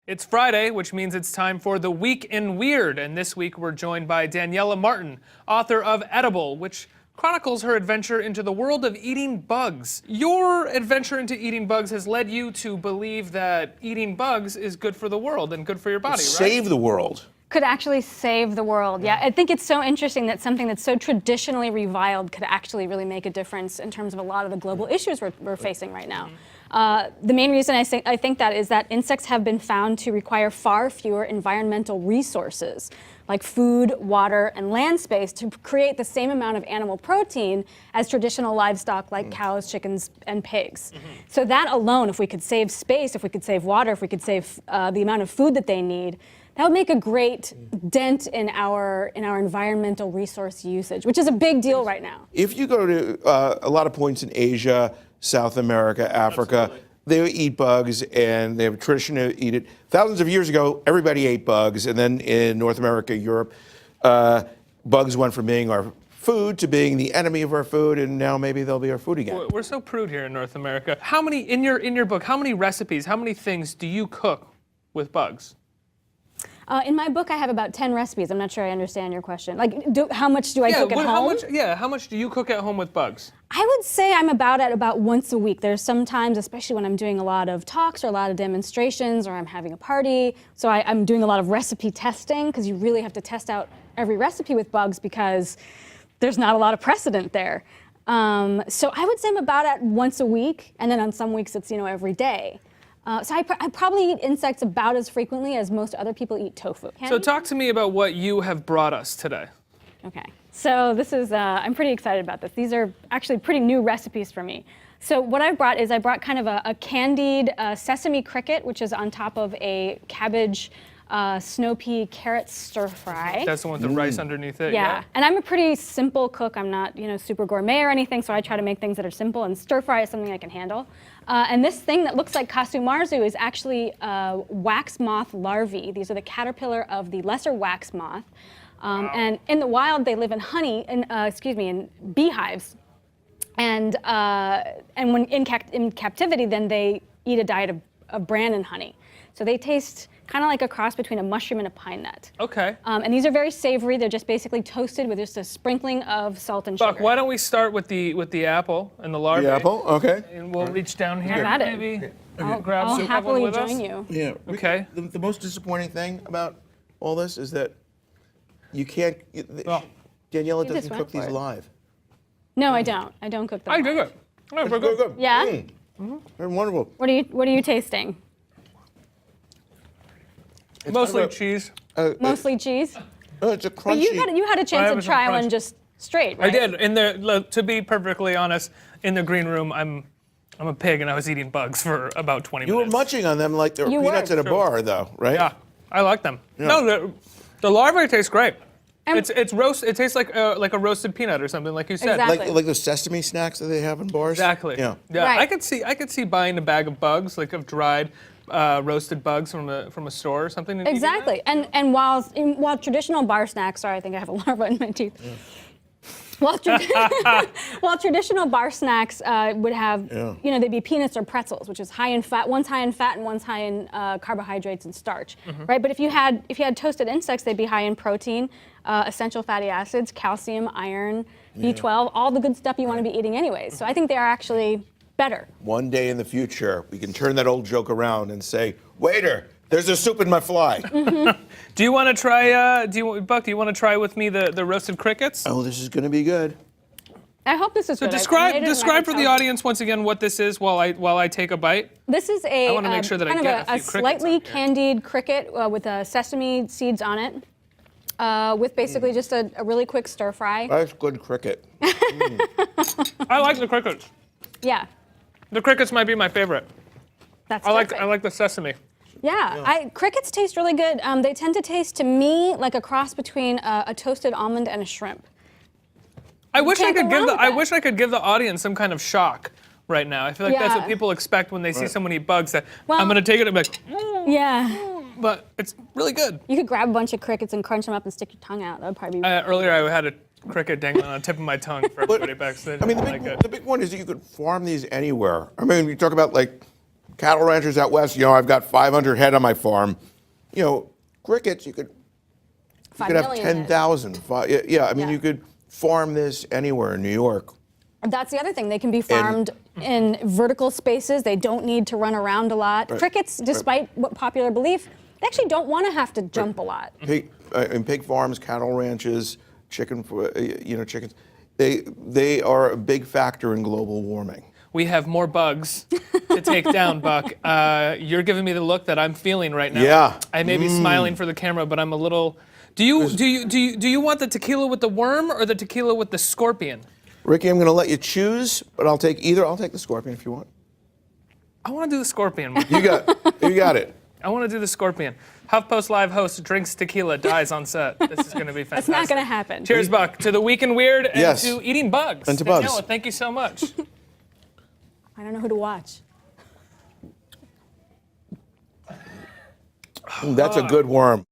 It's Friday, which means it's time for The Week in Weird, and this week we're joined by Daniella Martin, author of Edible, which chronicles her adventure into the world of eating bugs. Your adventure into eating bugs has led you to believe that eating bugs is good for the world and good for your body, right? Save the world. Could actually save the world. Yeah, I think it's so interesting that something that's so traditionally reviled could actually really make a difference in terms of a lot of the global issues we're facing right now. The main reason I think that is that insects have been found to require far fewer environmental resources, like food, water, and land space, to create the same amount of animal protein as traditional livestock like cows, chickens, and pigs. So that alone, if we could save space, if we could save water, if we could save the amount of food that they need, that would make a great dent in our environmental resource usage, which is a big deal right now. If you go to a lot of points in Asia, South America, Africa, they eat bugs and they have a tradition to eat it. Thousands of years ago, everybody ate bugs. And then in North America, Europe, bugs went from being our food to being the enemy of our food, and now maybe they'll be our food again. We're so prude here in North America. How many, in your book, how many recipes, how many things do you cook with bugs? In my book, I have about 10 recipes. I'm not sure I understand your question. Like, how much do I cook at home? How much do you cook at home with bugs? I would say I'm about once a week. There's some times, especially when I'm doing a lot of talks or a lot of demonstrations or I'm having a party. So I'm doing a lot of recipe testing, because you really have to test out every recipe with bugs because there's not a lot of precedent there. So I would say I'm about at once a week, and then on some weeks it's every day. So I probably eat insects about as frequently as most other people eat tofu. So talk to me about what you have brought us today. Okay, so this is, I'm pretty excited about this. These are actually pretty new recipes for me. So what I brought kind of a candied sesame cricket, which is on top of a cabbage snow pea carrot stir fry. That's the one with the rice underneath it? Yeah, and I'm a pretty simple cook. I'm not, super gourmet or anything, so I try to make things that are simple, and stir fry is something I can handle. And this thing that looks like kasu marzu is actually wax moth larvae. These are the caterpillar of the lesser wax moth. Wow. And in the wild, they live in in beehives. And when in captivity, then they eat a diet of bran and honey. So they taste kind of like a cross between a mushroom and a pine nut. Okay. And these are very savory. They're just basically toasted with just a sprinkling of salt and sugar. Buck, why don't we start with the apple and the larvae? The apple, okay. And we'll reach down here. Have at it. Maybe I'll happily join you. Yeah. Okay. The most disappointing thing about all this is that you can't. Daniella doesn't cook these live. No, I don't. I don't cook them. I do it. It's very good. Yeah? Very wonderful. What are you tasting? It's Mostly cheese. Mostly cheese? It's a crunchy. But you had a chance to try one just straight, right? I did. To be perfectly honest, in the green room, I'm a pig and I was eating bugs for about 20 minutes. You were munching on them like they were peanuts at a bar, though, right? Yeah, I like them. Yeah. No, the larvae taste great. It's roast. It tastes like a roasted peanut or something, like you said. Exactly. Like those sesame snacks that they have in bars. Exactly. Yeah. Yeah. Right. I could see buying a bag of bugs, like of dried roasted bugs from a store or something. And Exactly. And while traditional bar snacks, sorry, I think I have a larva in my teeth. Yeah. While traditional bar snacks would have, they'd be peanuts or pretzels, which is high in fat. One's high in fat and one's high in carbohydrates and starch, right? But if you had toasted insects, they'd be high in protein, essential fatty acids, calcium, iron, B12, all the good stuff you want to be eating anyways. So I think they are actually better. One day in the future, we can turn that old joke around and say, "Waiter, there's a soup in my fly." Do you want to try? Buck? Do you want to try with me the roasted crickets? Oh, this is going to be good. I hope this is So good. describe for the audience once again what this is while I take a bite. This is I want to make sure that I get a slightly candied cricket with sesame seeds on it, with basically just a really quick stir fry. That's good cricket. I like the crickets. Yeah. The crickets might be my favorite. That's I like the sesame. Yeah, crickets taste really good. They tend to taste to me like a cross between a toasted almond and a shrimp. I wish I could give the audience some kind of shock right now. I feel like that's what people expect when they see someone eat bugs. That I'm gonna take it and be like, yeah. But it's really good. You could grab a bunch of crickets and crunch them up and stick your tongue out. That would probably be. Earlier I had a cricket dangling on the tip of my tongue for everybody backstage. I mean, the big one is that you could farm these anywhere. I mean, you talk about like cattle ranchers out west, I've got 500 head on my farm. Crickets, you could have 10,000. Yeah, I mean, you could farm this anywhere in New York. That's the other thing. They can be farmed in vertical spaces. They don't need to run around a lot. Crickets, despite what popular belief, they actually don't want to have to jump a lot. Pig farms, cattle ranches, chickens, they are a big factor in global warming. We have more bugs to take down, Buck. You're giving me the look that I'm feeling right now. Yeah. I may be smiling for the camera, but I'm a little. Do you want the tequila with the worm or the tequila with the scorpion? Ricky, I'm going to let you choose, but I'll take either. I'll take the scorpion if you want. I want to do the scorpion. You got it. I want to do the scorpion. HuffPost Live host drinks tequila, dies on set. This is going to be fantastic. That's not going to happen. Cheers, Buck, to the Week in Weird and to eating bugs. And to bugs. Daniella, thank you so much. I don't know who to watch. That's a good worm.